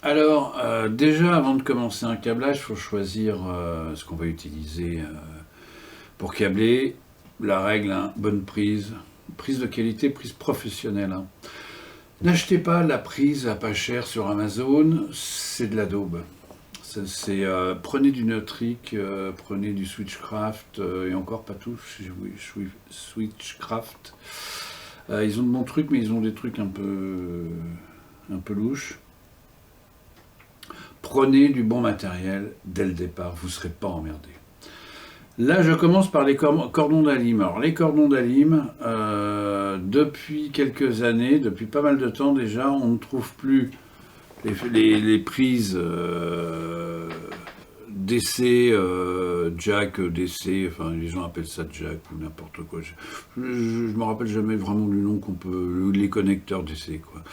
Alors, déjà, avant de commencer un câblage, il faut choisir ce qu'on va utiliser pour câbler. La règle, hein, bonne prise. Prise de qualité, prise professionnelle, hein. N'achetez pas la prise à pas cher sur Amazon, c'est de la daube. Prenez du Nautric, prenez du Switchcraft, et encore pas tous, oui, Switchcraft. Ils ont de bons trucs, mais ils ont des trucs un peu louches. Prenez du bon matériel dès le départ, vous ne serez pas emmerdé. Là, je commence par les cordons d'alim. Alors, les cordons d'alim, depuis quelques années, depuis pas mal de temps déjà, on ne trouve plus les prises DC, jack, DC, enfin les gens appellent ça jack ou n'importe quoi. Je me rappelle jamais vraiment du nom qu'on peut, les connecteurs DC quoi.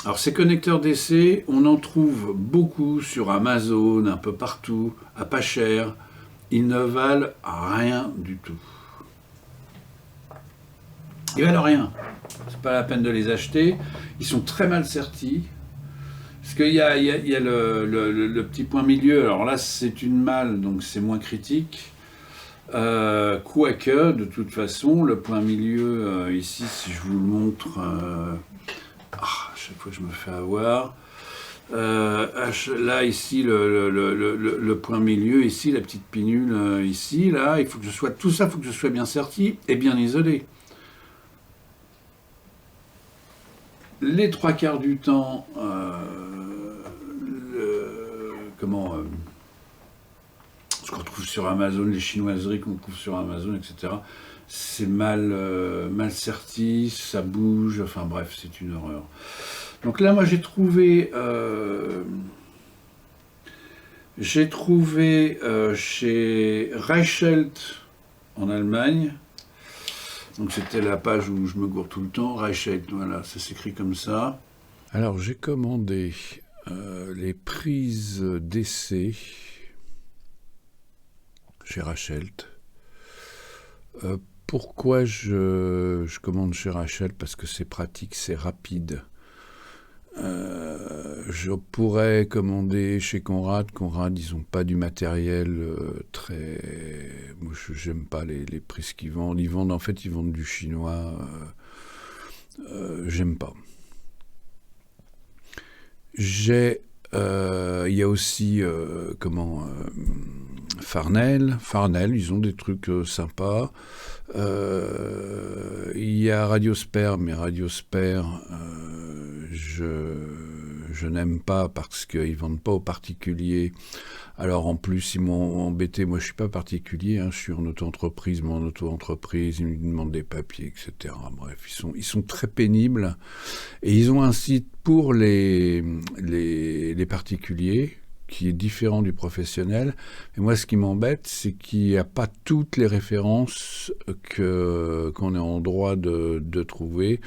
Alors ces connecteurs DC, on en trouve beaucoup sur Amazon, un peu partout, à pas cher. Ils ne valent rien du tout. Ils valent rien. C'est pas la peine de les acheter. Ils sont très mal sertis. Parce qu'il y a le petit point milieu. Alors là, c'est une malle, donc c'est moins critique. Quoique, de toute façon, le point milieu, ici, si je vous le montre, à chaque fois je me fais avoir. Là, ici, le point milieu, ici, la petite pinule, ici, là, il faut que tout ça, il faut que je sois bien serti et bien isolé. Les trois quarts du temps, ce qu'on trouve sur Amazon, les chinoiseries qu'on trouve sur Amazon, etc., c'est mal serti, ça bouge, enfin bref, c'est une horreur. Donc là, moi, j'ai trouvé chez Reichelt en Allemagne. Donc c'était la page où je me gourre tout le temps. Reichelt, voilà, ça s'écrit comme ça. Alors j'ai commandé les prises d'essai chez Reichelt. Pourquoi je commande chez Reichelt? Parce que c'est pratique, c'est rapide. Je pourrais commander chez Conrad. Conrad, ils n'ont pas du matériel très... Moi, j'aime pas les prix qu'ils vendent. Ils vendent du chinois. J'aime pas. Il y a aussi Farnell. Farnell, ils ont des trucs sympas. Il y a Radiosphere, mais Radiosphere, je n'aime pas parce qu'ils vendent pas aux particuliers. Alors en plus, ils m'ont embêté. Moi, je suis pas particulier, hein, je suis en auto-entreprise. Mon auto-entreprise, ils me demandent des papiers, etc. Bref, ils sont très pénibles. Et ils ont un site pour les particuliers qui est différent du professionnel. Et moi, ce qui m'embête, c'est qu'il n'y a pas toutes les références qu'on est en droit de trouver.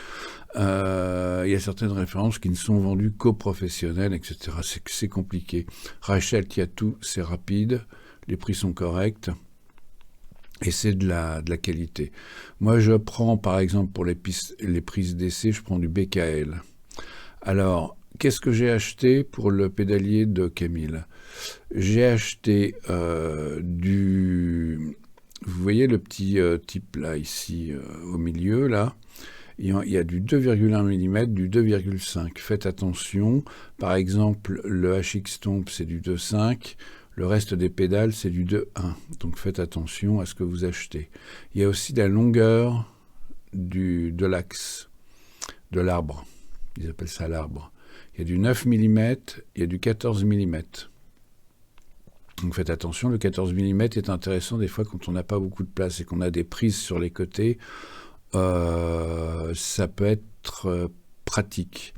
Il y a certaines références qui ne sont vendues qu'aux professionnels, etc. C'est compliqué. Reichelt, il y a tout, c'est rapide, les prix sont corrects. Et c'est de la qualité. Moi, je prends, par exemple, pour les prises d'essai, je prends du BKL. Alors, qu'est-ce que j'ai acheté pour le pédalier de Camille? J'ai acheté du... Vous voyez le petit type là, ici, au milieu, là. Il y a du 2,1 mm, du 2,5. Faites attention. Par exemple, le HX Stomp, c'est du 2,5. Le reste des pédales, c'est du 2,1. Donc faites attention à ce que vous achetez. Il y a aussi la longueur de l'axe, de l'arbre. Ils appellent ça l'arbre. Il y a du 9 mm, il y a du 14 mm. Donc faites attention, le 14 mm est intéressant des fois quand on n'a pas beaucoup de place et qu'on a des prises sur les côtés. Ça peut être pratique.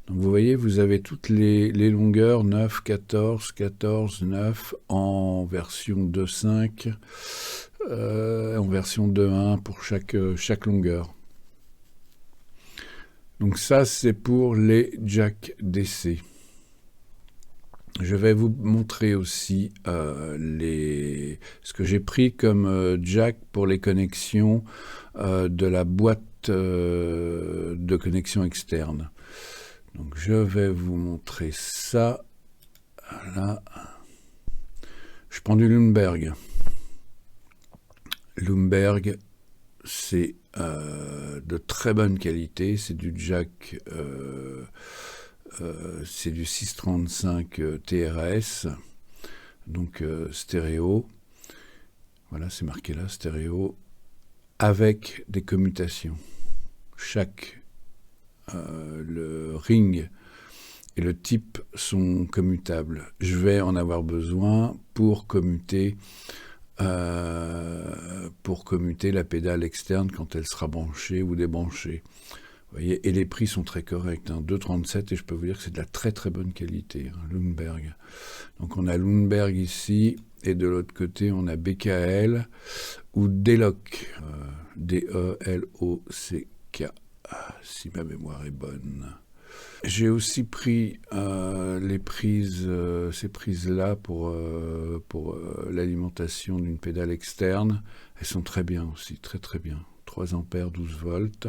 Donc vous voyez, vous avez toutes les longueurs 9, 14, 14, 9 en version 2.5, en version 2.1 pour chaque longueur. Donc ça, c'est pour les jacks d'essai. Je vais vous montrer aussi ce que j'ai pris comme jack pour les connexions de la boîte de connexion externe. Donc je vais vous montrer ça. Là, je prends du Lundberg. Lundberg, c'est de très bonne qualité. C'est du jack, c'est du 635 TRS, donc stéréo. Voilà, c'est marqué là, stéréo, avec des commutations. Le ring et le type sont commutables. Je vais en avoir besoin pour commuter la pédale externe quand elle sera branchée ou débranchée. Vous voyez, et les prix sont très corrects, 2,37, et je peux vous dire que c'est de la très très bonne qualité, Lundberg. Donc on a Lundberg ici, et de l'autre côté on a BKL ou Deloc, D-E-L-O-C-K, si ma mémoire est bonne. J'ai aussi pris ces prises-là pour l'alimentation d'une pédale externe. Elles sont très bien aussi, très très bien. 3 ampères, 12 volts.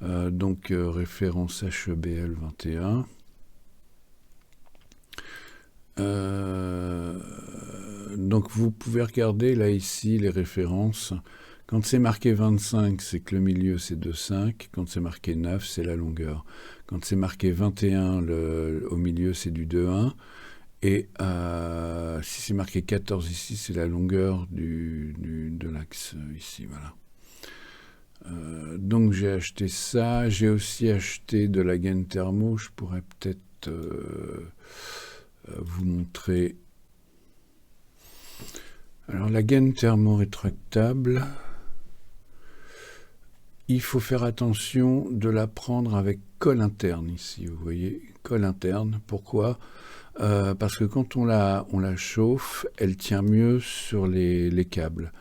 Donc référence HEBL 21. Donc vous pouvez regarder là ici les références. Quand c'est marqué 25, c'est que le milieu c'est 2,5. Quand c'est marqué 9, c'est la longueur. Quand c'est marqué 21, au milieu c'est du 2,1. Et si c'est marqué 14 ici, c'est la longueur de l'axe ici, voilà. Donc j'ai acheté ça. J'ai aussi acheté de la gaine thermo. Je pourrais peut-être vous montrer. Alors la gaine thermo rétractable, il faut faire attention de la prendre avec colle interne ici, vous voyez, colle interne. Pourquoi ? Parce que quand on la chauffe, elle tient mieux sur les câbles.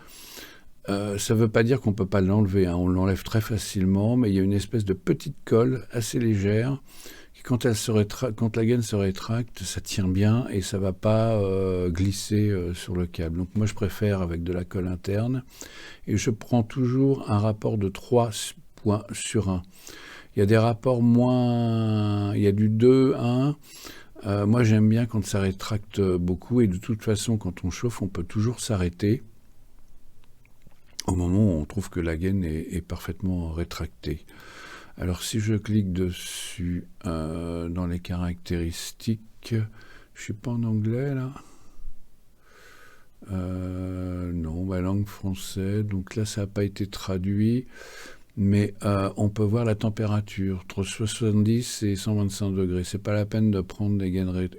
Ça ne veut pas dire qu'on ne peut pas l'enlever, on l'enlève très facilement, mais il y a une espèce de petite colle assez légère qui, quand la gaine se rétracte, ça tient bien et ça ne va pas glisser sur le câble. Donc moi je préfère avec de la colle interne et je prends toujours un rapport de 3 points sur 1. Il y a des rapports moins... Il y a du 2, 1... moi j'aime bien quand ça rétracte beaucoup et de toute façon quand on chauffe on peut toujours s'arrêter au moment où on trouve que la gaine est parfaitement rétractée. Alors si je clique dessus dans les caractéristiques, je ne suis pas en anglais là, non, langue française, donc là ça n'a pas été traduit, mais on peut voir la température, entre 70 et 125 degrés. C'est pas la peine de prendre des gaines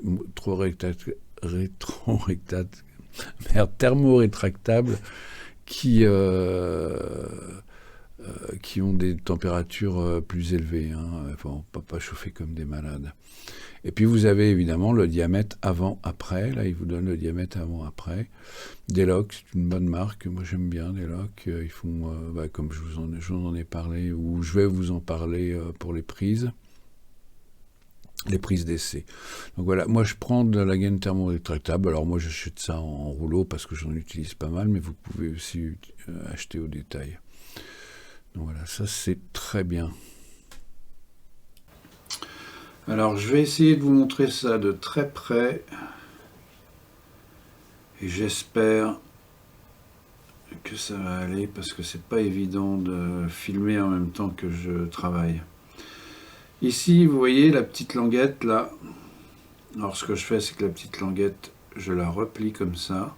thermorétractables qui ont des températures plus élevées. On ne peut pas chauffer comme des malades. Et puis vous avez évidemment le diamètre avant-après. Là, il vous donne le diamètre avant-après. Deloc, c'est une bonne marque. Moi, j'aime bien Deloc. Ils font, comme je vous en ai parlé, ou je vais vous en parler pour les prises d'essai. Donc voilà, moi je prends de la gaine thermorétractable. Alors moi j'achète ça en rouleau parce que j'en utilise pas mal, mais vous pouvez aussi acheter au détail. Donc voilà, ça c'est très bien. Alors je vais essayer de vous montrer ça de très près et j'espère que ça va aller parce que c'est pas évident de filmer en même temps que je travaille. Ici, vous voyez la petite languette là. Alors ce que je fais, c'est que la petite languette, je la replie comme ça.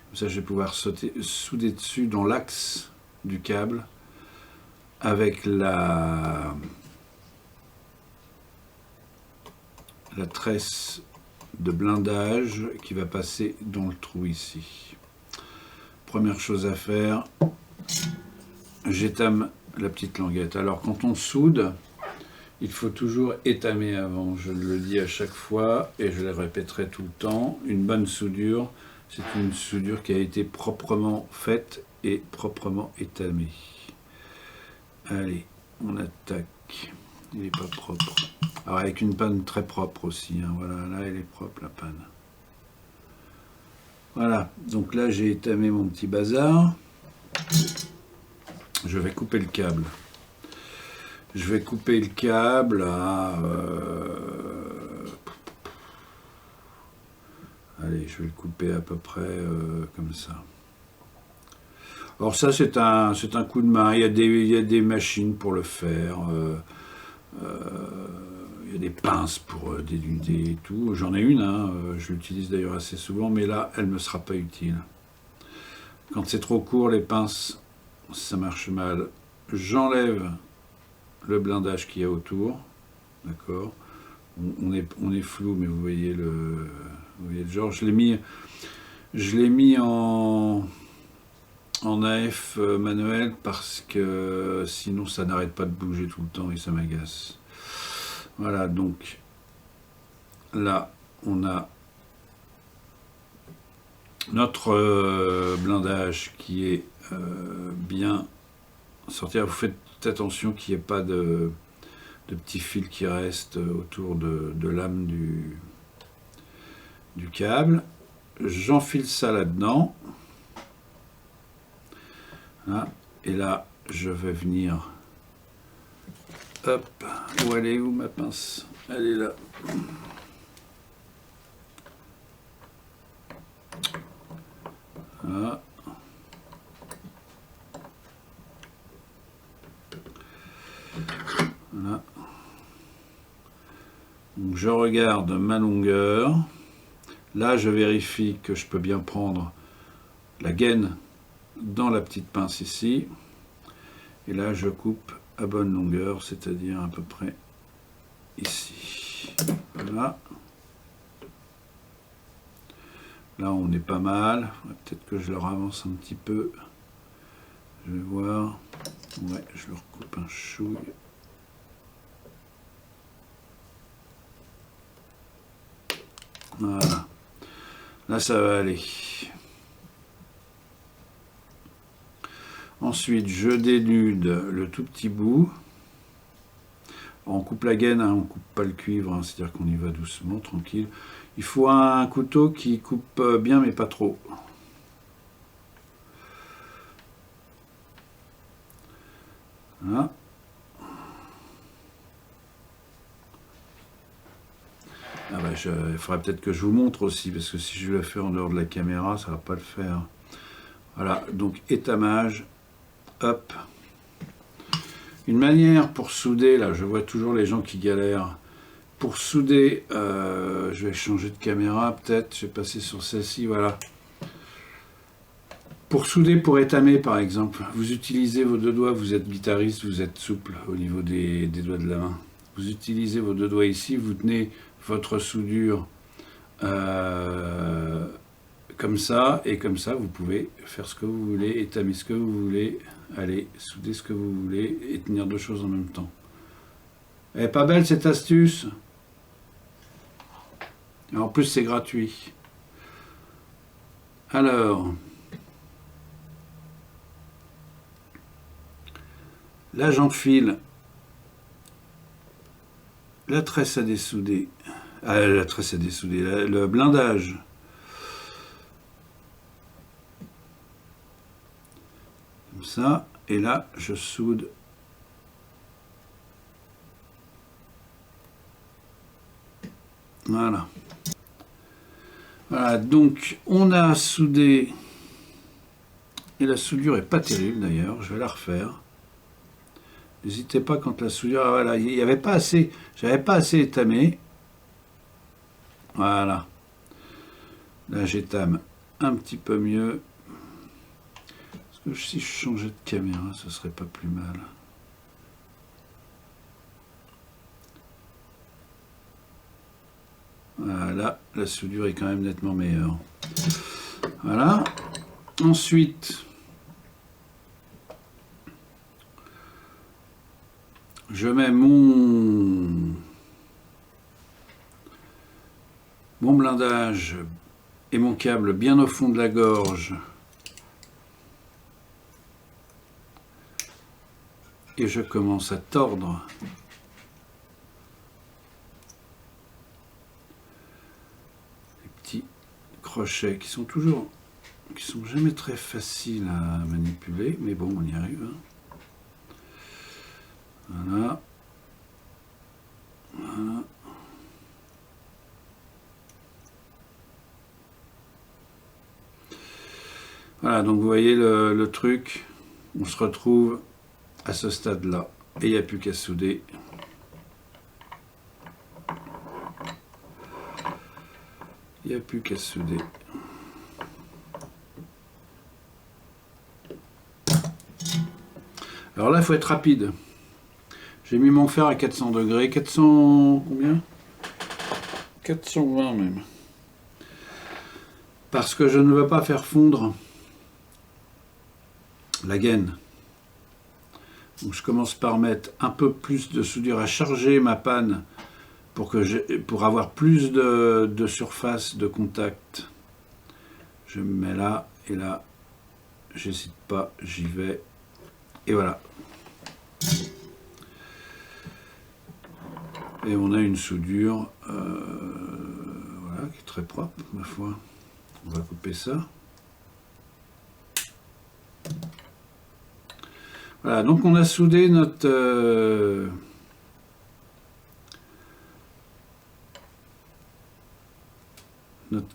Comme ça, je vais pouvoir souder dessus dans l'axe du câble avec la tresse de blindage qui va passer dans le trou ici. Première chose à faire, j'étame la petite languette. Alors quand on soude, il faut toujours étamer avant. Je le dis à chaque fois et je le répéterai tout le temps. Une bonne soudure, c'est une soudure qui a été proprement faite et proprement étamée. Allez, on attaque. Il n'est pas propre. Alors avec une panne très propre aussi. Voilà, là elle est propre la panne. Voilà, donc là j'ai étamé mon petit bazar. Je vais couper le câble. Je vais couper le câble à... allez, je vais le couper à peu près comme ça. Alors ça, c'est un coup de main. Il y a des machines pour le faire. Il y a des pinces pour dénuder et tout. J'en ai une, hein, je l'utilise d'ailleurs assez souvent, mais là, elle ne me sera pas utile. Quand c'est trop court, les pinces, ça marche mal. J'enlève le blindage qu'il y a autour. D'accord. On est flou, mais vous voyez le genre. Je l'ai mis en AF manuel parce que sinon ça n'arrête pas de bouger tout le temps et ça m'agace. Voilà, donc là, on a notre blindage qui est bien sorti. Vous faites attention qu'il n'y ait pas de petits fils qui restent autour de l'âme du câble. J'enfile ça là-dedans. Voilà. Et là, je vais venir... Hop, où elle est, où ma pince? Elle est là. Voilà. Voilà. Donc je regarde ma longueur. Là, je vérifie que je peux bien prendre la gaine dans la petite pince ici. Et là, je coupe à bonne longueur, c'est-à-dire à peu près ici. Voilà. Là, on est pas mal. Peut-être que je le avance un petit peu. Je vais voir. Ouais, je le recoupe un chouille. Voilà. Là, ça va aller. Ensuite, je dénude le tout petit bout. On coupe la gaine, hein, on coupe pas le cuivre, hein, c'est-à-dire qu'on y va doucement, tranquille. Il faut un couteau qui coupe bien, mais pas trop. Voilà. Ah bah, il faudrait peut-être que je vous montre aussi, parce que si je le fais en dehors de la caméra, ça va pas le faire. Voilà, donc étamage, hop. Une manière pour souder, là, je vois toujours les gens qui galèrent. Pour souder, je vais changer de caméra peut-être, je vais passer sur celle-ci, voilà. Pour souder, pour étamer par exemple, vous utilisez vos deux doigts, vous êtes guitariste, vous êtes souple au niveau des doigts de la main. Vous utilisez vos deux doigts ici, vous tenez votre soudure comme ça, et comme ça vous pouvez faire ce que vous voulez, étamer ce que vous voulez, aller souder ce que vous voulez et tenir deux choses en même temps. Elle est pas belle cette astuce? Et en plus c'est gratuit. Alors, là j'enfile la tresse à dessouder, le blindage. Comme ça, et là je soude. Voilà. Voilà, donc on a soudé, et la soudure est pas terrible d'ailleurs, je vais la refaire. N'hésitez pas quand la soudure, voilà, il n'y avait pas assez, j'avais pas assez étamé. Voilà. Là j'étame un petit peu mieux. Parce que si je changeais de caméra, ce serait pas plus mal. Voilà, la soudure est quand même nettement meilleure. Voilà. Ensuite, je mets mon blindage et mon câble bien au fond de la gorge. Et je commence à tordre les petits crochets qui sont jamais très faciles à manipuler, mais bon, on y arrive. Voilà. Voilà. Voilà, donc vous voyez le truc, on se retrouve à ce stade-là. Et il n'y a plus qu'à souder. Il n'y a plus qu'à souder. Alors là, il faut être rapide. J'ai mis mon fer à 400 degrés. 400... combien? 420 même. Parce que je ne veux pas faire fondre la gaine. Donc je commence par mettre un peu plus de soudure à charger ma panne pour avoir plus de surface de contact. Je me mets là et là. J'hésite pas, j'y vais. Et voilà. Et on a une soudure voilà, qui est très propre, ma foi. On va couper ça. Voilà, donc on a soudé notre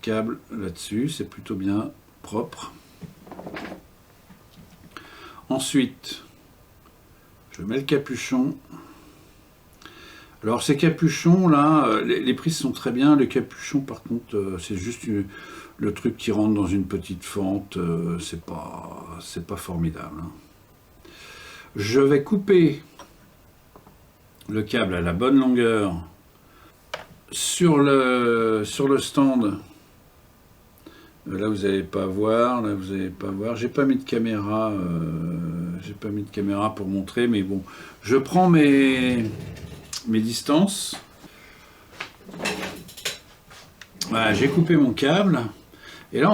câble là-dessus, c'est plutôt bien propre. Ensuite, je mets le capuchon. Alors ces capuchons là, les prises sont très bien, les capuchons par contre c'est juste le truc qui rentre dans une petite fente, c'est pas formidable. Hein. Je vais couper le câble à la bonne longueur sur le stand. Là vous n'allez pas voir, là vous n'allez pas voir. J'ai pas mis de caméra, pour montrer, mais bon, je prends mes distances. Voilà, j'ai coupé mon câble. Et là,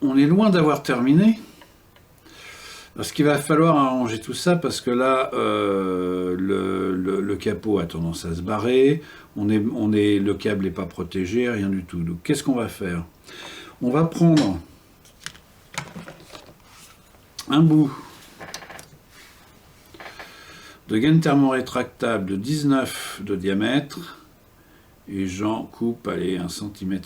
on est loin d'avoir terminé. Parce qu'il va falloir arranger tout ça, parce que là, le capot a tendance à se barrer. Le câble n'est pas protégé, rien du tout. Donc, qu'est-ce qu'on va faire? On va prendre un bout de gaine thermorétractable de 19 de diamètre et j'en coupe, allez, 1,5 cm.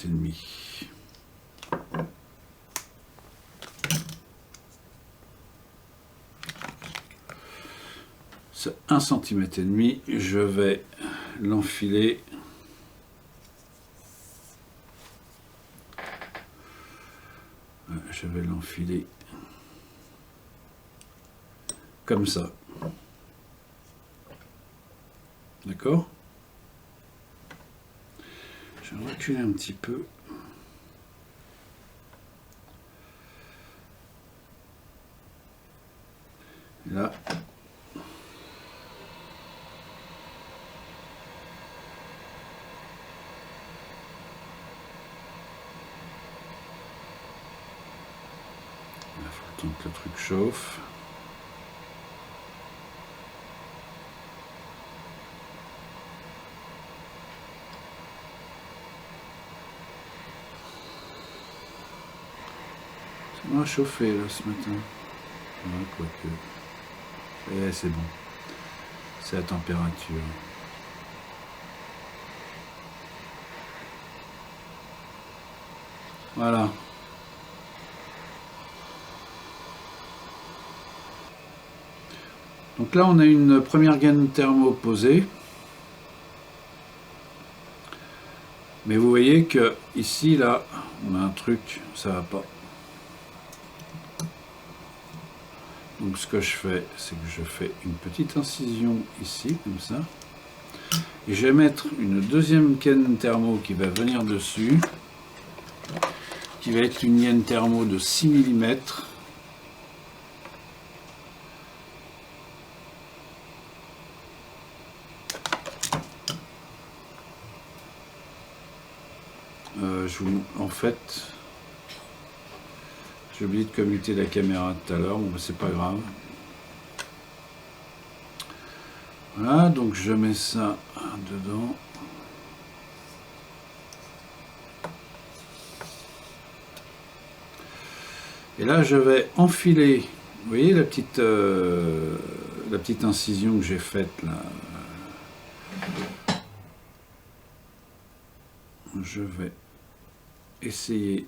Ce 1,5 cm, je vais l'enfiler comme ça. D'accord? Je vais reculer un petit peu. Et là. Il faut le temps que le truc chauffe. On a chauffé là ce matin. Ouais, quoique. Eh, c'est bon. C'est la température. Voilà. Donc là, on a une première gaine thermo posée. Mais vous voyez que ici, là, on a un truc, ça va pas. Donc ce que je fais, c'est que je fais une petite incision ici, comme ça. Et je vais mettre une deuxième gaine thermo qui va venir dessus, qui va être une gaine thermo de 6 mm. En fait, j'ai oublié de commuter la caméra tout à l'heure, bon, c'est pas grave. Voilà, donc je mets ça dedans. Et là, je vais enfiler, vous voyez la petite la petite incision que j'ai faite là, je vais essayer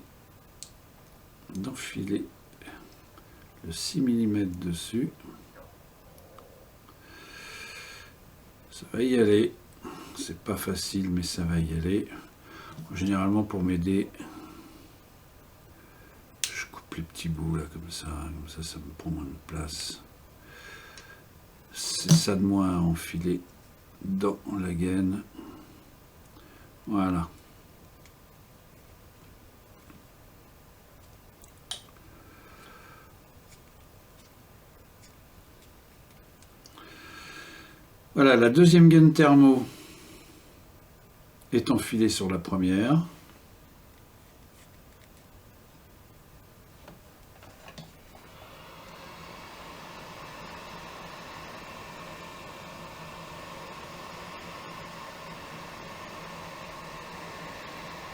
d'enfiler le 6 mm dessus. Ça va y aller. C'est pas facile, mais ça va y aller. Généralement, pour m'aider, je coupe les petits bouts là, comme ça me prend moins de place. C'est ça de moins à enfiler dans la gaine. Voilà. Voilà, la deuxième gaine thermo est enfilée sur la première.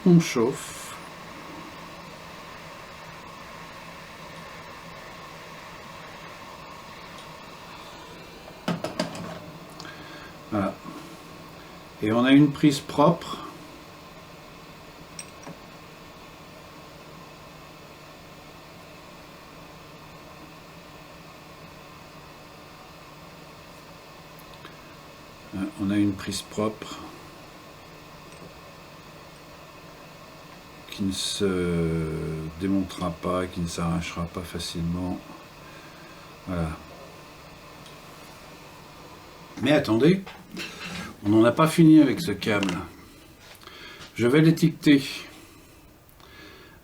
On chauffe. Voilà. Et on a une prise propre. On a une prise propre qui ne se démontera pas, qui ne s'arrachera pas facilement. Voilà. Mais attendez, on n'en a pas fini avec ce câble. Je vais l'étiqueter.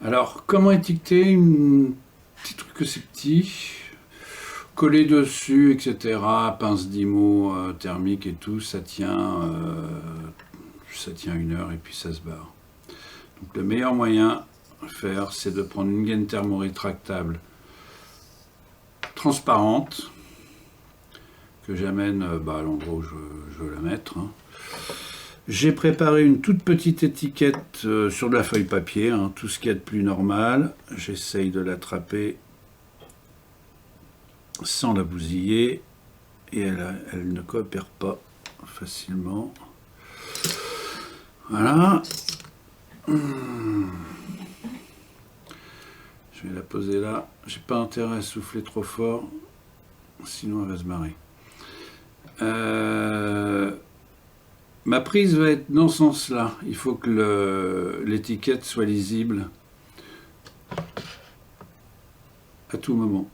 Alors, comment étiqueter un petit truc que c'est petit, coller dessus, etc. Pince d'IMO thermique et tout, ça tient 1 heure et puis ça se barre. Donc le meilleur moyen à faire, c'est de prendre une gaine thermorétractable transparente que j'amène à l'endroit où je veux la mettre. J'ai préparé une toute petite étiquette sur de la feuille papier, tout ce qu'il y a de plus normal. J'essaye de l'attraper sans la bousiller et elle ne coopère pas facilement. Voilà. Je vais la poser là. J'ai pas intérêt à souffler trop fort, sinon elle va se marrer. Ma prise va être dans ce sens-là. Il faut que l'étiquette soit lisible à tout moment.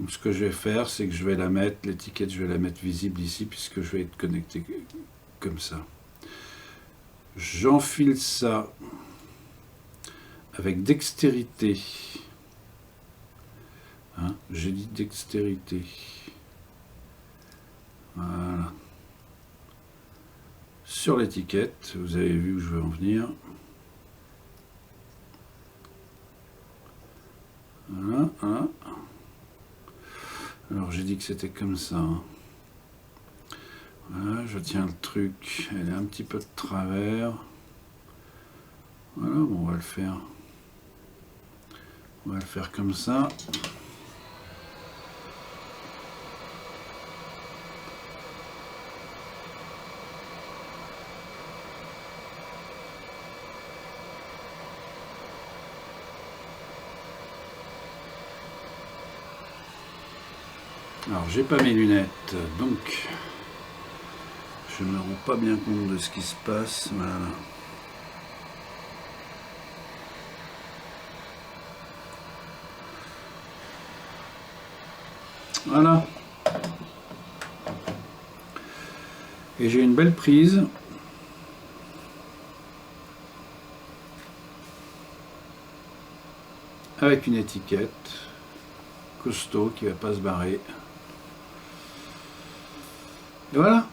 Donc ce que je vais faire, c'est que je vais la mettre, l'étiquette, je vais la mettre visible ici, puisque je vais être connecté comme ça. J'enfile ça avec dextérité. J'ai dit dextérité. Voilà. Sur l'étiquette, vous avez vu où je veux en venir. Voilà, voilà. Alors j'ai dit que c'était comme ça. Voilà, je tiens le truc, elle est un petit peu de travers. Voilà, bon, on va le faire. On va le faire comme ça. Alors j'ai pas mes lunettes, donc je me rends pas bien compte de ce qui se passe. Voilà. Voilà. Et j'ai une belle prise. Avec une étiquette costaud qui va pas se barrer. Et voilà.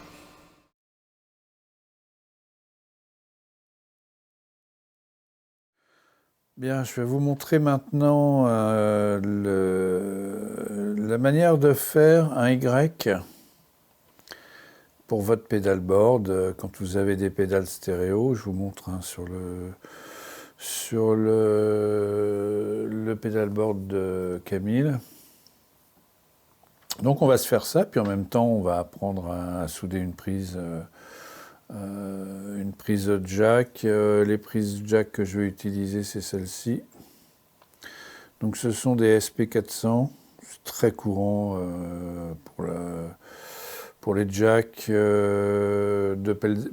Bien, je vais vous montrer maintenant la manière de faire un Y pour votre pédalboard. Quand vous avez des pédales stéréo, je vous montre sur le pédalboard de Camille. Donc on va se faire ça, puis en même temps on va apprendre à souder une prise jack. Les prises jack que je vais utiliser, c'est celle-ci. Donc ce sont des SP400, c'est très courant pour les jacks de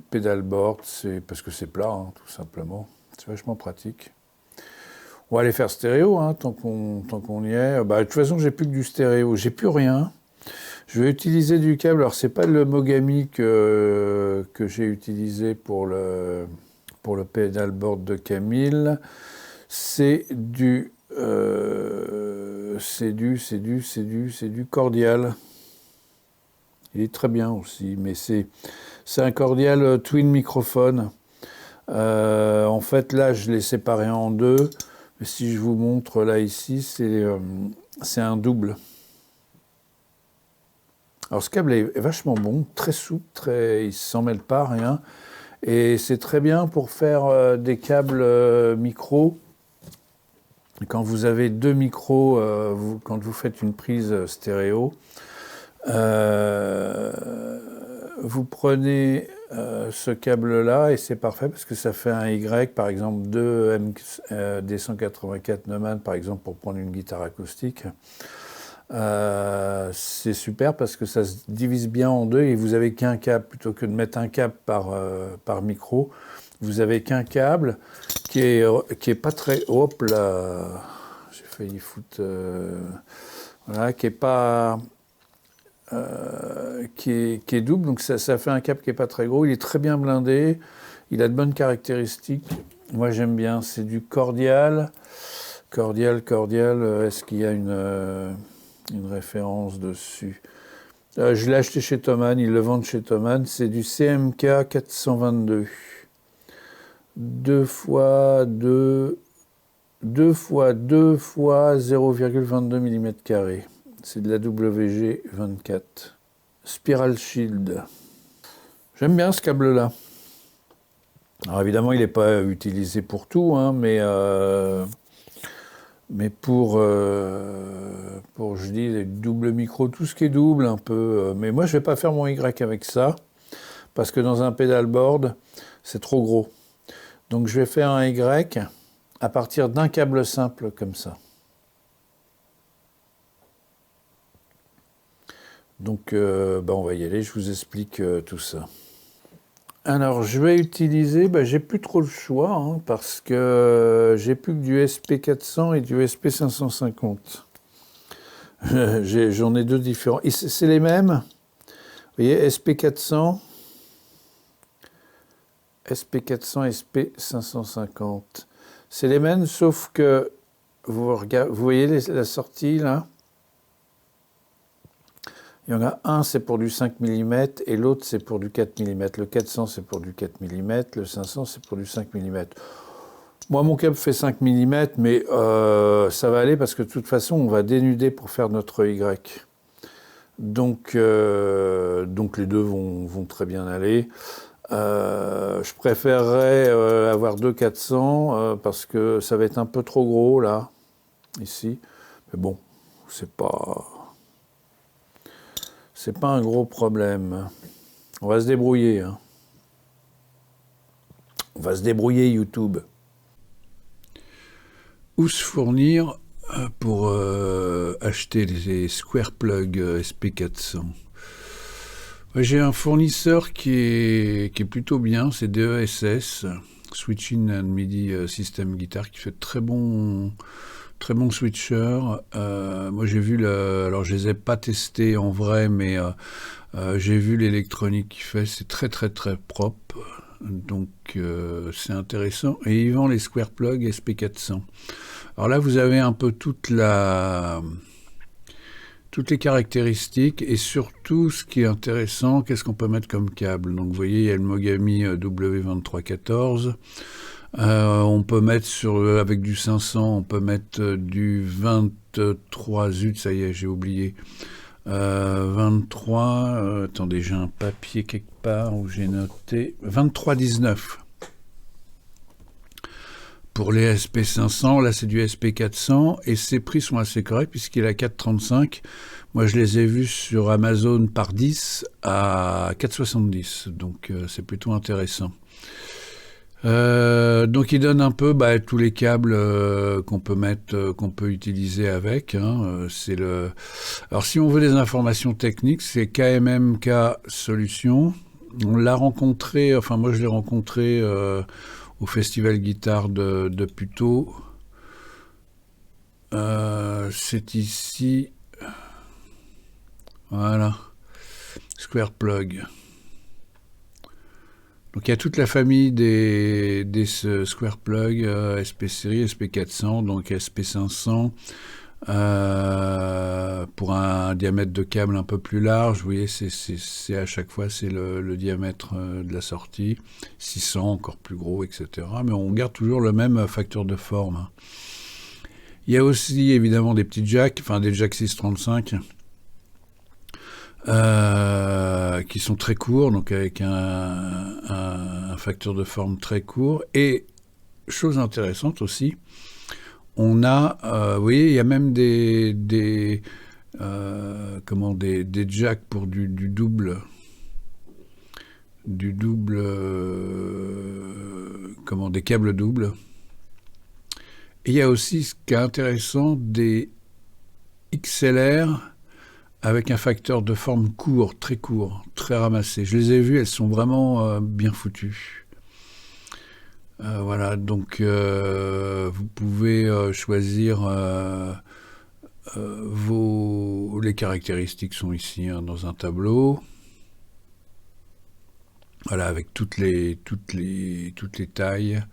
pedalboard, c'est parce que c'est plat, hein, tout simplement. C'est vachement pratique. On va aller faire stéréo, hein, tant qu'on y est. Bah, de toute façon, j'ai plus que du stéréo, j'ai plus rien. Je vais utiliser du câble. Alors, c'est pas le Mogami que j'ai utilisé pour le pedalboard de Camille. C'est du Cordial. Il est très bien aussi, mais c'est un Cordial Twin microphone. En fait, là, je l'ai séparé en deux. Mais si je vous montre là ici, c'est un double. Alors ce câble est vachement bon, très souple, il ne s'en mêle pas, rien. Et c'est très bien pour faire des câbles micro. Quand vous avez deux micros, quand vous faites une prise stéréo, vous prenez ce câble-là et c'est parfait parce que ça fait un Y, par exemple, deux D184 Neumann, par exemple, pour prendre une guitare acoustique. C'est super parce que ça se divise bien en deux et vous avez qu'un câble plutôt que de mettre un câble par micro. Vous avez qu'un câble qui est pas très... Hop là, j'ai failli foutre... voilà, qui est pas... qui est double, donc ça fait un câble qui est pas très gros. Il est très bien blindé, il a de bonnes caractéristiques. Moi j'aime bien, c'est du Cordial. Cordial, est-ce qu'il y a une référence dessus? Je l'ai acheté chez Thomann, ils le vendent chez Thomann. C'est du CMK 422. 2 fois 2 fois 0,22 mm². C'est de la WG24. Spiral Shield. J'aime bien ce câble-là. Alors évidemment, il n'est pas utilisé pour tout, hein, mais pour je dis, les doubles micros, tout ce qui est double un peu. Mais moi, je ne vais pas faire mon Y avec ça, parce que dans un pedalboard, c'est trop gros. Donc je vais faire un Y à partir d'un câble simple comme ça. Donc on va y aller, je vous explique tout ça. Alors je vais utiliser, j'ai plus trop le choix, hein, parce que j'ai plus que du SP400 et du SP550. J'en ai deux différents. C'est les mêmes. Vous voyez, SP400, SP550. C'est les mêmes, sauf que vous voyez la sortie là. Il y en a un, c'est pour du 5 mm, et l'autre, c'est pour du 4 mm. Le 400, c'est pour du 4 mm, le 500, c'est pour du 5 mm. Moi, mon câble fait 5 mm, mais ça va aller parce que de toute façon, on va dénuder pour faire notre Y. Donc les deux vont très bien aller. Je préférerais avoir deux 400 parce que ça va être un peu trop gros, là, ici. Mais bon, c'est pas un gros problème. On va se débrouiller. Hein. On va se débrouiller, YouTube. Où se fournir pour acheter les Square Plug SP400? J'ai un fournisseur qui est plutôt bien, c'est DESS, Switching and MIDI System Guitar, qui fait très bon switcher. Moi j'ai vu alors je les ai pas testés en vrai, mais j'ai vu l'électronique qu'il fait, c'est très propre, donc c'est intéressant. Et ils vendent les Square Plug SP400. Alors là vous avez un peu toutes les caractéristiques et surtout ce qui est intéressant, qu'est-ce qu'on peut mettre comme câble. Donc vous voyez, il y a le Mogami W2314. On peut mettre avec du 500, on peut mettre du 23, zut, ça y est, j'ai oublié. 23, attendez, j'ai un papier quelque part où j'ai noté 23,19. pour les SP500, là c'est du SP400, et ces prix sont assez corrects puisqu'il est à 4,35. Moi je les ai vus sur Amazon par 10 à 4,70, donc c'est plutôt intéressant. Donc il donne un peu tous les câbles qu'on peut mettre, qu'on peut utiliser avec. C'est le. Alors si on veut des informations techniques, c'est KMMK Solutions. On l'a rencontré, enfin moi je l'ai rencontré au Festival Guitare de Puteaux. C'est ici. Voilà. Square Plug. Donc il y a toute la famille des Square Plug, SP série, SP400, donc SP500, pour un diamètre de câble un peu plus large. Vous voyez, c'est à chaque fois c'est le diamètre de la sortie, 600 encore plus gros, etc. Mais on garde toujours le même facteur de forme. Il y a aussi évidemment des petits jacks, enfin des jacks 635. Qui sont très courts, donc avec un facteur de forme très court. Et chose intéressante aussi, on a, vous voyez, il y a même des jacks pour du double, des câbles doubles. Et il y a aussi, ce qui est intéressant, des XLR avec un facteur de forme court, très ramassé. Je les ai vus, elles sont vraiment bien foutues. Voilà, donc vous pouvez choisir les caractéristiques sont ici dans un tableau. Voilà, avec toutes les tailles.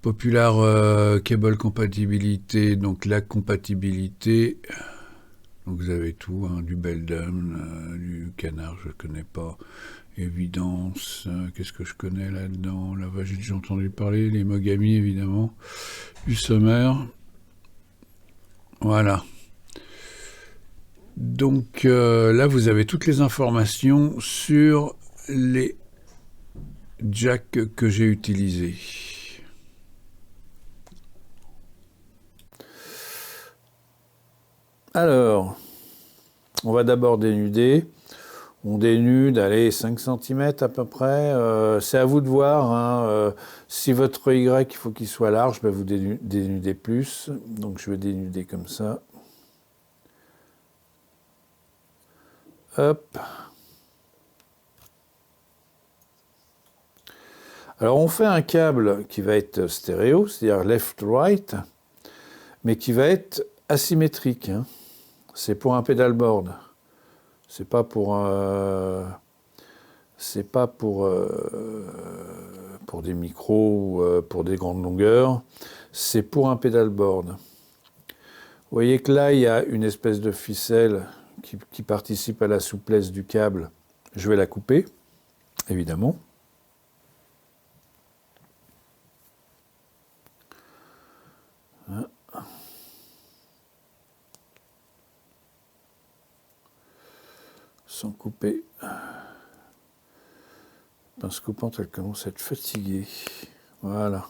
Popular Cable Compatibilité, donc la compatibilité. Donc vous avez tout, du Beldam, du Canard, je ne connais pas. Évidence, qu'est-ce que je connais là-dedans? Là-bas, j'ai déjà entendu parler, les Mogami, évidemment. Du Sommer. Voilà. Donc là, vous avez toutes les informations sur les jacks que j'ai utilisés. Alors, on va d'abord dénuder. On dénude, allez, 5 cm à peu près. C'est à vous de voir. Si votre Y, il faut qu'il soit large, vous dénudez plus. Donc je vais dénuder comme ça. Hop. Alors on fait un câble qui va être stéréo, c'est-à-dire left-right, mais qui va être asymétrique. C'est pour un pedalboard. C'est pas pour des micros ou pour des grandes longueurs. C'est pour un pedalboard. Vous voyez que là, il y a une espèce de ficelle qui participe à la souplesse du câble. Je vais la couper, évidemment. Sans couper. Pince coupante, elle commence à être fatiguée. Voilà.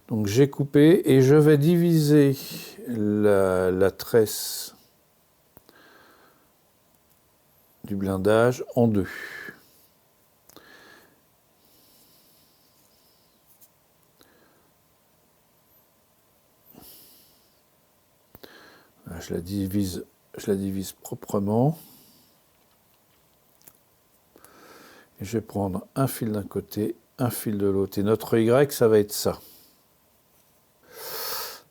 Donc j'ai coupé et je vais diviser la tresse du blindage en deux. Là, je la divise proprement. Et je vais prendre un fil d'un côté, un fil de l'autre. Et notre Y, ça va être ça.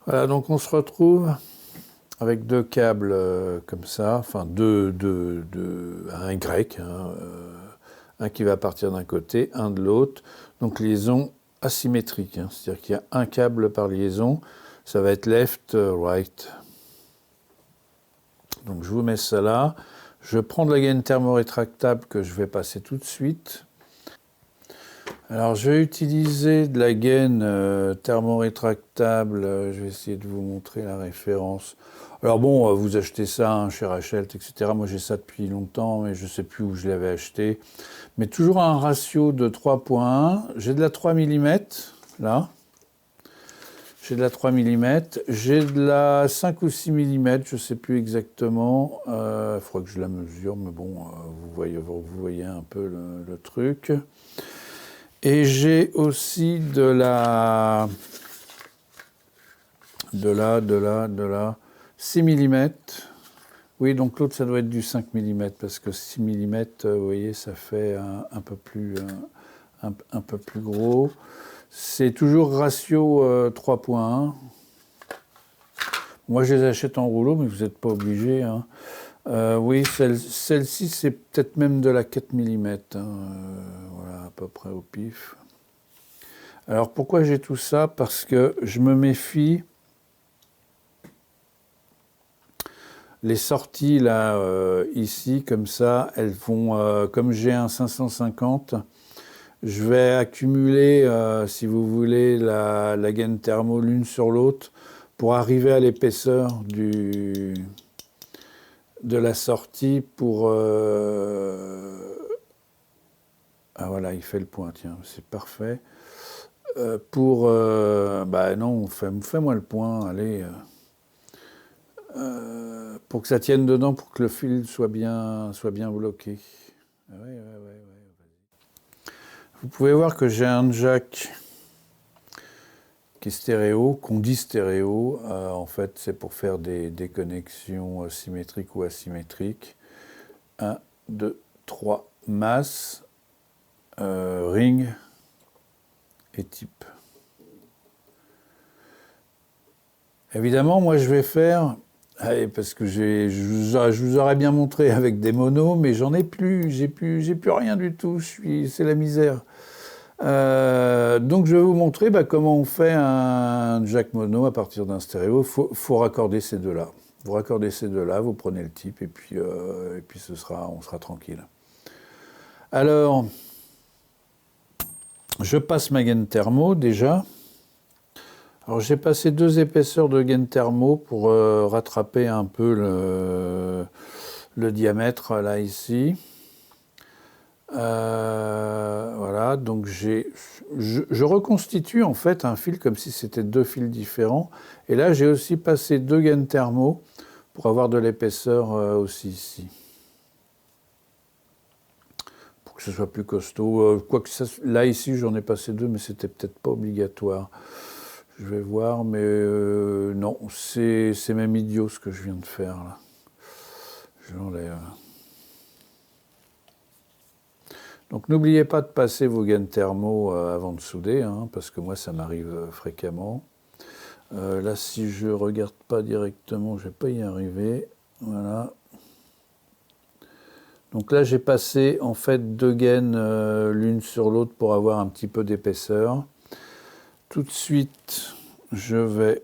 Voilà, donc on se retrouve avec deux câbles comme ça, enfin un Y, un qui va partir d'un côté, un de l'autre. Donc liaison asymétrique, c'est-à-dire qu'il y a un câble par liaison, ça va être left, right. Donc je vous mets ça là. Je prends de la gaine thermorétractable que je vais passer tout de suite. Alors je vais utiliser de la gaine thermorétractable. Je vais essayer de vous montrer la référence. Alors bon, vous achetez ça chez Rachelt, etc. Moi j'ai ça depuis longtemps, mais je ne sais plus où je l'avais acheté. Mais toujours à un ratio de 3,1. J'ai de la 3 mm là. J'ai de la 3 mm, j'ai de la 5 ou 6 mm, je ne sais plus exactement. Il faudra que je la mesure, mais bon, vous voyez un peu le truc. Et j'ai aussi de la 6 mm. Oui, donc l'autre, ça doit être du 5 mm, parce que 6 mm, vous voyez, ça fait un peu plus gros. C'est toujours ratio 3.1. Moi, je les achète en rouleau, mais vous n'êtes pas obligé. Hein. Oui, celle-ci, c'est peut-être même de la 4 mm. Voilà, à peu près au pif. Alors, pourquoi j'ai tout ça? Parce que je me méfie. Les sorties, là, ici, comme ça, elles vont... comme j'ai un 550, je vais accumuler, si vous voulez, la gaine thermo l'une sur l'autre pour arriver à l'épaisseur de la sortie pour... Ah voilà, il fait le point, tiens, c'est parfait. Bah non, fais-moi le point, allez. Pour que ça tienne dedans, pour que le fil soit bien bloqué. Ouais. Vous pouvez voir que j'ai un jack qui est stéréo, qu'on dit stéréo. En fait, c'est pour faire des connexions symétriques ou asymétriques. 1, 2, 3, masse, ring et type. Évidemment, moi, je vais faire... parce que je vous aurais bien montré avec des monos, mais j'en ai plus, j'ai plus rien du tout, c'est la misère. Donc je vais vous montrer comment on fait un jack mono à partir d'un stéréo. Faut raccorder ces deux-là. Vous raccordez ces deux-là, vous prenez le type et puis on sera tranquille. Alors, je passe ma gaine thermo déjà. Alors j'ai passé 2 épaisseurs de gaine thermo pour rattraper un peu le diamètre là ici. Voilà, donc je reconstitue en fait un fil comme si c'était 2 fils différents. Et là j'ai aussi passé 2 gaines thermo pour avoir de l'épaisseur aussi ici. Pour que ce soit plus costaud. Là ici j'en ai passé 2, mais c'était peut-être pas obligatoire. Je vais voir, mais non, c'est même idiot ce que je viens de faire là. Je l'enlève. Donc n'oubliez pas de passer vos gaines thermo avant de souder, hein, parce que moi ça m'arrive fréquemment. Là, si je regarde pas directement, je vais pas y arriver. Voilà. Donc là, j'ai passé en fait 2 gaines l'une sur l'autre pour avoir un petit peu d'épaisseur. Tout de suite, je vais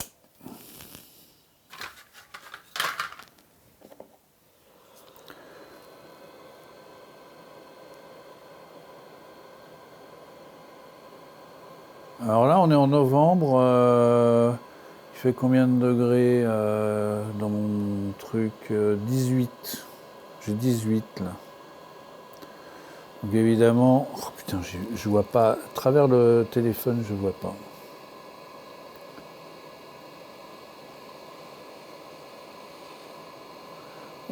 alors là, on est en novembre. Il fait combien de degrés dans mon truc 18. J'ai 18 là. Donc évidemment... Oh putain, je vois pas. À travers le téléphone, je vois pas.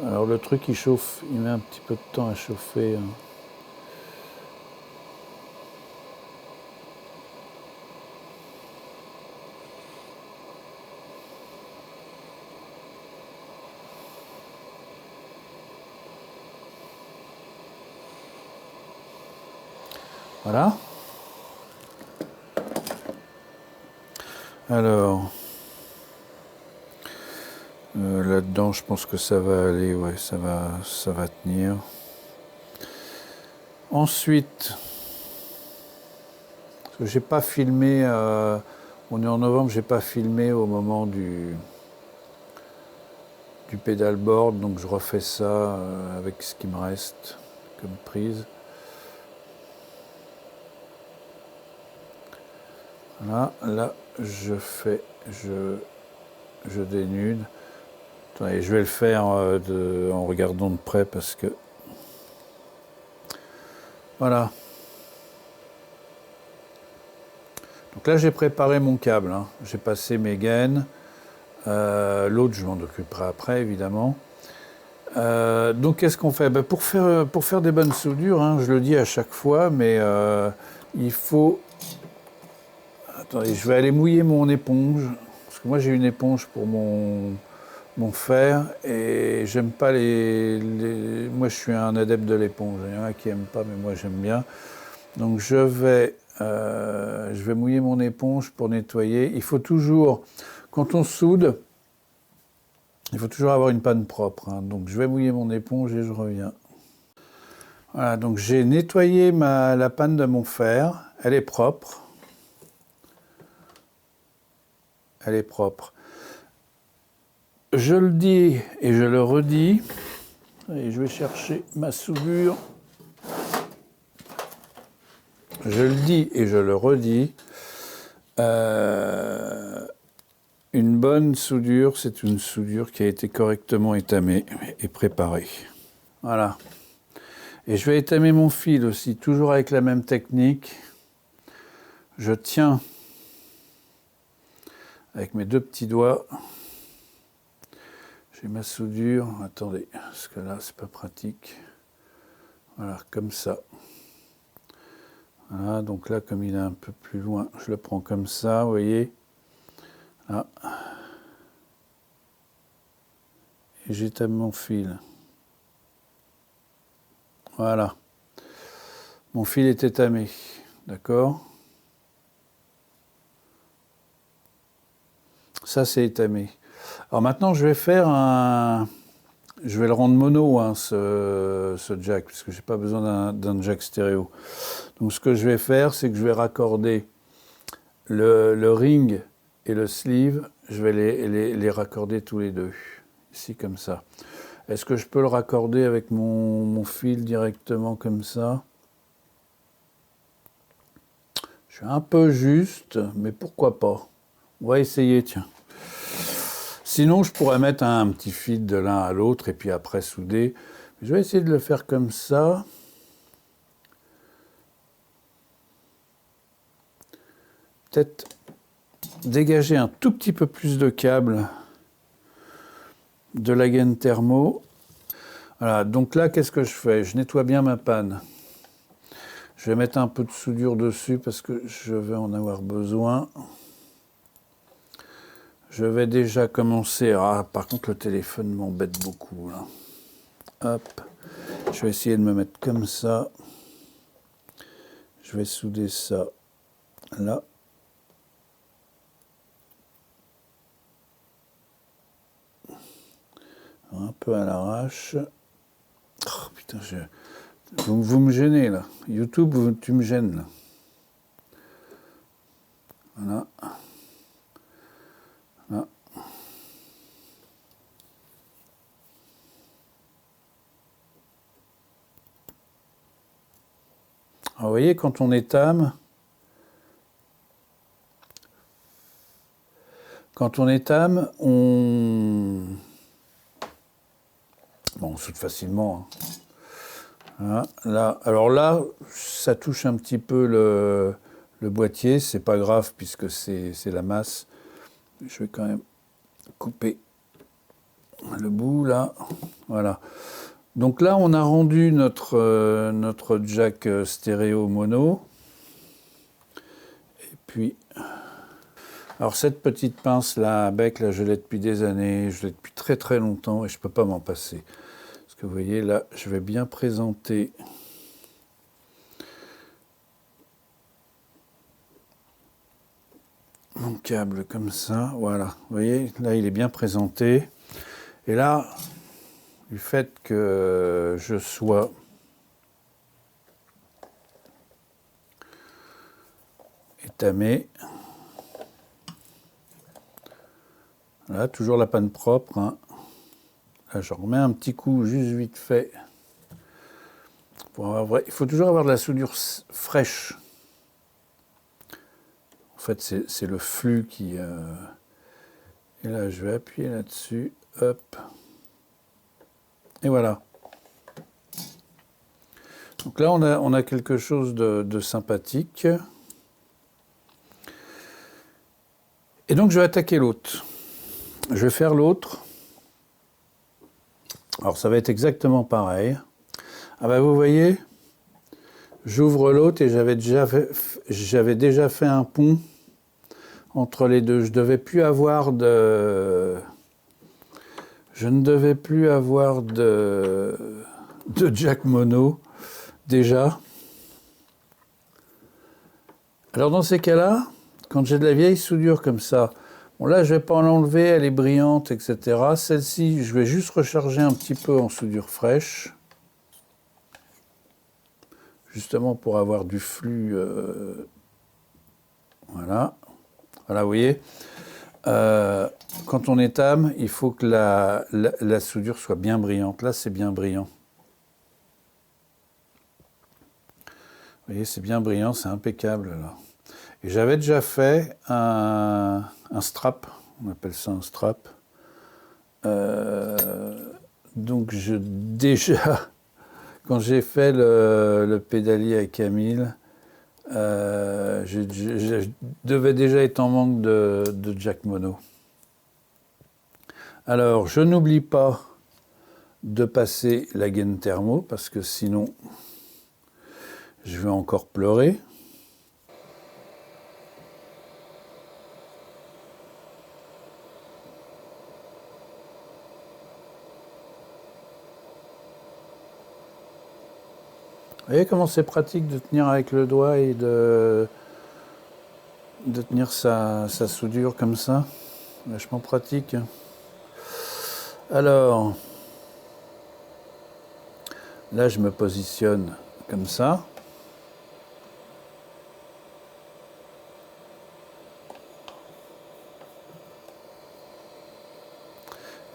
Alors le truc il chauffe, il met un petit peu de temps à chauffer. Voilà. Alors, là-dedans, je pense que ça va aller, ouais, ça va tenir. Ensuite, j'ai pas filmé, on est en novembre, j'ai pas filmé au moment du pédalboard, donc je refais ça avec ce qui me reste comme prise. Voilà, là, je dénude. Attendez, je vais le faire en regardant de près parce que... Voilà. Donc là, j'ai préparé mon câble, hein. J'ai passé mes gaines. L'autre, je m'en occuperai après, évidemment. Donc, qu'est-ce qu'on fait? Ben, pour faire des bonnes soudures, hein, je le dis à chaque fois, mais il faut... Attendez, je vais aller mouiller mon éponge. Parce que moi, j'ai une éponge pour mon fer et j'aime pas Moi, je suis un adepte de l'éponge. Il y en a qui n'aiment pas, mais moi, j'aime bien. Donc, je vais mouiller mon éponge pour nettoyer. Il faut toujours, quand on soude, il faut toujours avoir une panne propre, hein. Donc, je vais mouiller mon éponge et je reviens. Voilà, donc j'ai nettoyé la panne de mon fer. Elle est propre. Elle est propre. Je le dis et je le redis. Et je vais chercher ma soudure. Je le dis et je le redis. Une bonne soudure, c'est une soudure qui a été correctement étamée et préparée. Voilà. Et je vais étamer mon fil aussi, toujours avec la même technique. Je tiens avec mes deux petits doigts. J'ai ma soudure. Attendez, parce que là, c'est pas pratique. Voilà, comme ça. Voilà, donc là, comme il est un peu plus loin, je le prends comme ça, vous voyez. Là. Et j'étame mon fil. Voilà. Mon fil est étamé, d'accord? Ça, c'est étamé. Alors maintenant, je vais le rendre mono, hein, ce jack, parce que je n'ai pas besoin d'un jack stéréo. Donc ce que je vais faire, c'est que je vais raccorder le ring et le sleeve, je vais les raccorder tous les deux, ici comme ça. Est-ce que je peux le raccorder avec mon fil directement comme ça? Je suis un peu juste, mais pourquoi pas? On va essayer, tiens. Sinon, je pourrais mettre un petit fil de l'un à l'autre et puis après souder. Je vais essayer de le faire comme ça. Peut-être dégager un tout petit peu plus de câble de la gaine thermo. Voilà, donc là, qu'est-ce que je fais? Je nettoie bien ma panne. Je vais mettre un peu de soudure dessus parce que je vais en avoir besoin. Je vais déjà commencer... Ah, par contre, le téléphone m'embête beaucoup, là. Hop. Je vais essayer de me mettre comme ça. Je vais souder ça là. Un peu à l'arrache. Oh, putain, vous me gênez, là. YouTube, tu me gênes, là. Voilà. Là. Alors, vous voyez, quand on étame, on soude facilement, hein. Voilà, là, alors là, ça touche un petit peu le boîtier, c'est pas grave puisque c'est la masse. Je vais quand même couper le bout là, voilà. Donc là, on a rendu notre jack stéréo mono. Et puis, alors cette petite pince là, à bec, là, je l'ai depuis des années, je l'ai depuis très très longtemps et je peux pas m'en passer. Parce que vous voyez là, je vais bien présenter mon câble comme ça, voilà. Vous voyez, là il est bien présenté. Et là, du fait que je sois étamé, là, toujours la panne propre, hein. Là, je remets un petit coup juste vite fait. Il faut toujours avoir de la soudure fraîche. En fait, c'est le flux qui... Et là, je vais appuyer là-dessus. Hop. Et voilà. Donc là, on a quelque chose de sympathique. Et donc je vais attaquer l'autre. Je vais faire l'autre. Alors ça va être exactement pareil. Ah ben vous voyez, j'ouvre l'autre et j'avais déjà fait un pont entre les deux. Je ne devais plus avoir de jack mono déjà. Alors dans ces cas-là, quand j'ai de la vieille soudure comme ça, bon là je ne vais pas l'enlever, elle est brillante, etc. Celle-ci, je vais juste recharger un petit peu en soudure fraîche, justement pour avoir du flux. Voilà. Voilà, vous voyez. Quand on étame, il faut que la soudure soit bien brillante. Là, c'est bien brillant. Vous voyez, c'est bien brillant, c'est impeccable là. Et j'avais déjà fait un strap, on appelle ça un strap. Donc déjà, quand j'ai fait le pédalier à Camille, je devais déjà être en manque de jack mono. Alors, je n'oublie pas de passer la gaine thermo, parce que sinon, je vais encore pleurer. Vous voyez comment c'est pratique de tenir avec le doigt et de tenir sa soudure comme ça. Vachement pratique. Alors, là je me positionne comme ça.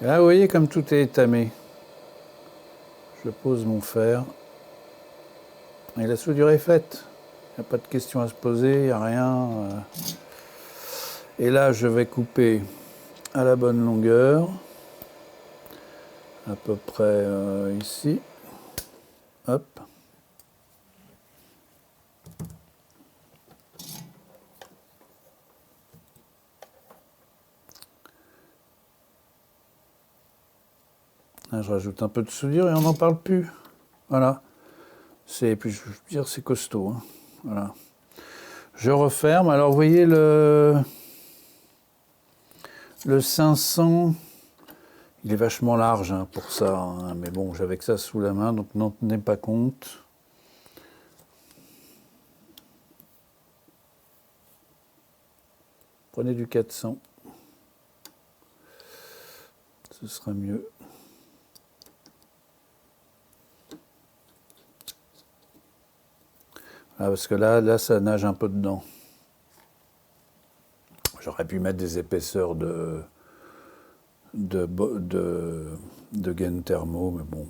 Et là vous voyez comme tout est étamé. Je pose mon fer. Et la soudure est faite. Il n'y a pas de question à se poser, il n'y a rien. Et là, je vais couper à la bonne longueur. À peu près ici. Hop. Là, je rajoute un peu de soudure et on n'en parle plus. Voilà. Puis je veux dire, c'est costaud. Hein. Voilà. Je referme. Alors, vous voyez le 500, il est vachement large hein, pour ça. Hein. Mais bon, j'avais que ça sous la main, donc n'en tenez pas compte. Prenez du 400. Ce sera mieux. Ah, parce que là, ça nage un peu dedans. J'aurais pu mettre des épaisseurs de gaine thermo, mais bon,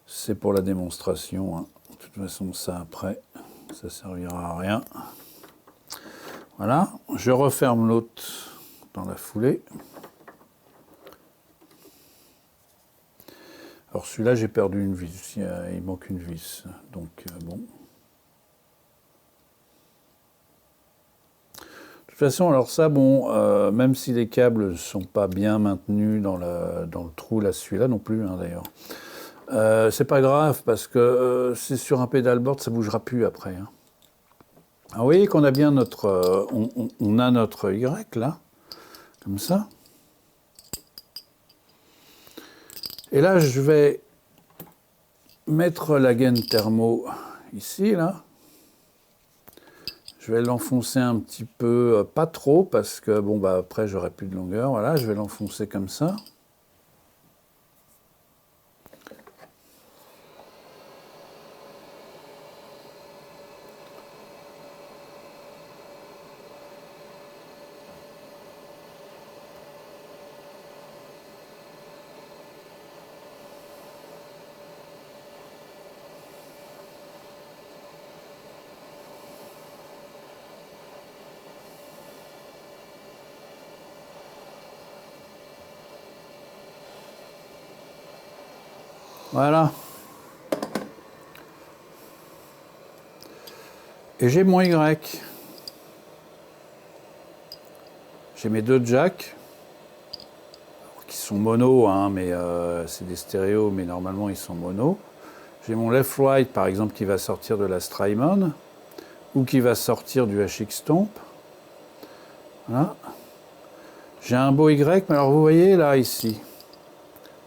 c'est pour la démonstration. Hein. De toute façon, ça après, ça servira à rien. Voilà, je referme l'autre dans la foulée. Alors celui-là, j'ai perdu une vis, il manque une vis, donc bon. De toute façon, alors ça, bon, même si les câbles ne sont pas bien maintenus dans le trou, là, celui-là non plus, hein, d'ailleurs. C'est pas grave, parce que c'est sur un pédalboard, ça bougera plus après. Hein. Alors, vous voyez qu'on a bien notre... on a notre Y, là, comme ça. Et là, je vais mettre la gaine thermo ici, là. Je vais l'enfoncer un petit peu, pas trop, parce que bon, bah, après j'aurai plus de longueur. Voilà, je vais l'enfoncer comme ça. Voilà. Et j'ai mon Y. J'ai mes deux jacks, qui sont mono, hein, mais c'est des stéréos, mais normalement ils sont mono. J'ai mon left-right, par exemple, qui va sortir de la Strymon, ou qui va sortir du HX Stomp. Voilà. J'ai un beau Y, mais alors vous voyez là, ici,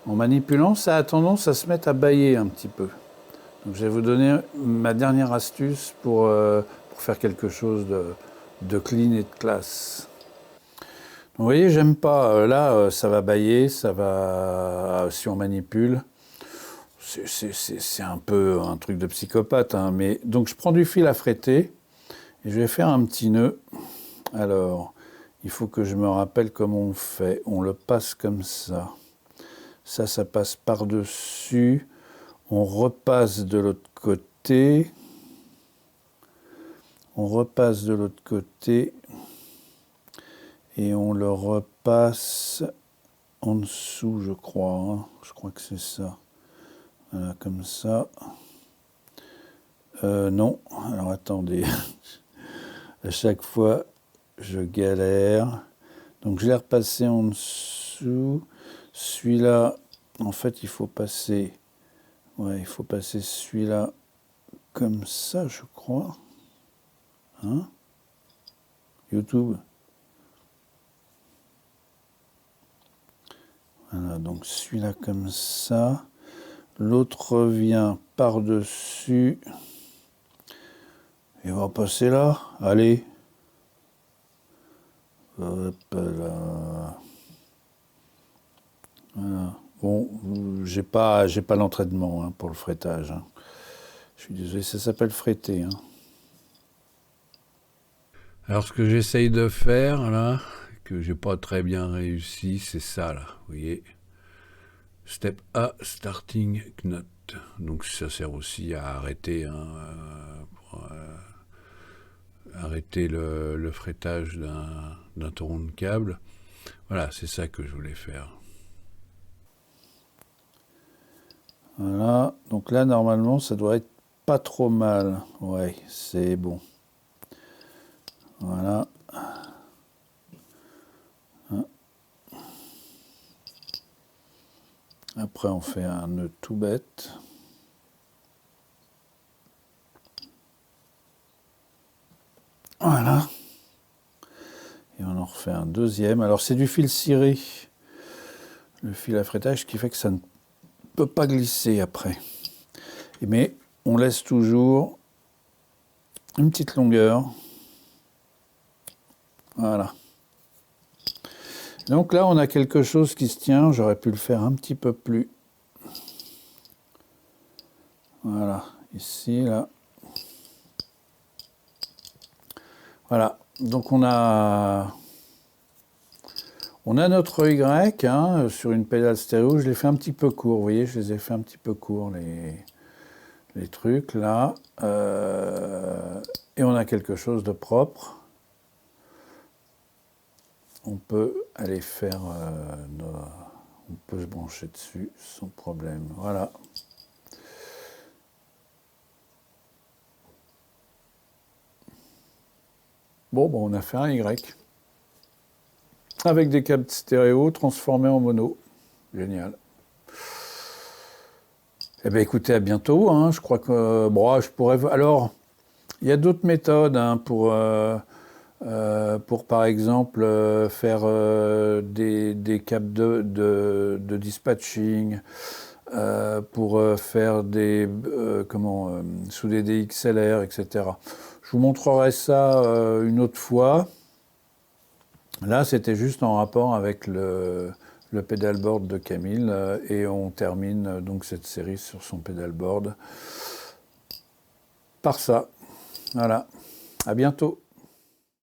en manipulant, ça a tendance à se mettre à bâiller un petit peu. Donc je vais vous donner ma dernière astuce pour faire quelque chose de clean et de classe. Donc, vous voyez, j'aime pas. Là, ça va bâiller, ça va... Si on manipule, c'est un peu un truc de psychopathe. Hein, mais... Donc je prends du fil à fréter et je vais faire un petit nœud. Alors, il faut que je me rappelle comment on fait. On le passe comme ça. Ça passe par-dessus. On repasse de l'autre côté. On repasse de l'autre côté. Et on le repasse en dessous, je crois. Hein. Je crois que c'est ça. Voilà, comme ça. Non. Alors, attendez. À chaque fois, je galère. Donc, je l'ai repassé en dessous. Celui-là, en fait, il faut passer... Ouais, il faut passer celui-là comme ça, je crois. Hein? YouTube. Voilà, donc celui-là comme ça. L'autre revient par-dessus. Et on va passer là. Allez. Hop là. Voilà. Bon, j'ai pas l'entraînement hein, pour le frettage. Hein. Je suis désolé, ça s'appelle fréter. Hein. Alors ce que j'essaye de faire là, que j'ai pas très bien réussi, c'est ça là, vous voyez. Step A, starting knot. Donc ça sert aussi à arrêter, hein, pour, arrêter le frettage d'un tauron de câble. Voilà, c'est ça que je voulais faire. Voilà, donc là normalement ça doit être pas trop mal. Ouais, c'est bon. Voilà. Après on fait un nœud tout bête. Voilà. Et on en refait un deuxième. Alors c'est du fil ciré, le fil à frettage, qui fait que ça ne peut pas glisser après. Mais on laisse toujours une petite longueur. Voilà. Donc là, on a quelque chose qui se tient. J'aurais pu le faire un petit peu plus. Voilà. Ici, là. Voilà. Donc on a notre Y hein, sur une pédale stéréo. Je l'ai fait un petit peu court. Vous voyez, je les ai fait un petit peu court, les trucs, là. Et on a quelque chose de propre. On peut aller faire... on peut se brancher dessus sans problème. Voilà. Bon, on a fait un Y. Avec des câbles stéréo transformés en mono. Génial. Eh bien, écoutez, à bientôt. Hein. Je crois que... Bon, je pourrais... Alors, il y a d'autres méthodes hein, pour, par exemple, faire des câbles de dispatching, pour faire des... souder des XLR, etc. Je vous montrerai ça une autre fois. Là, c'était juste en rapport avec le pedalboard de Camille et on termine donc cette série sur son pedalboard par ça. Voilà. À bientôt.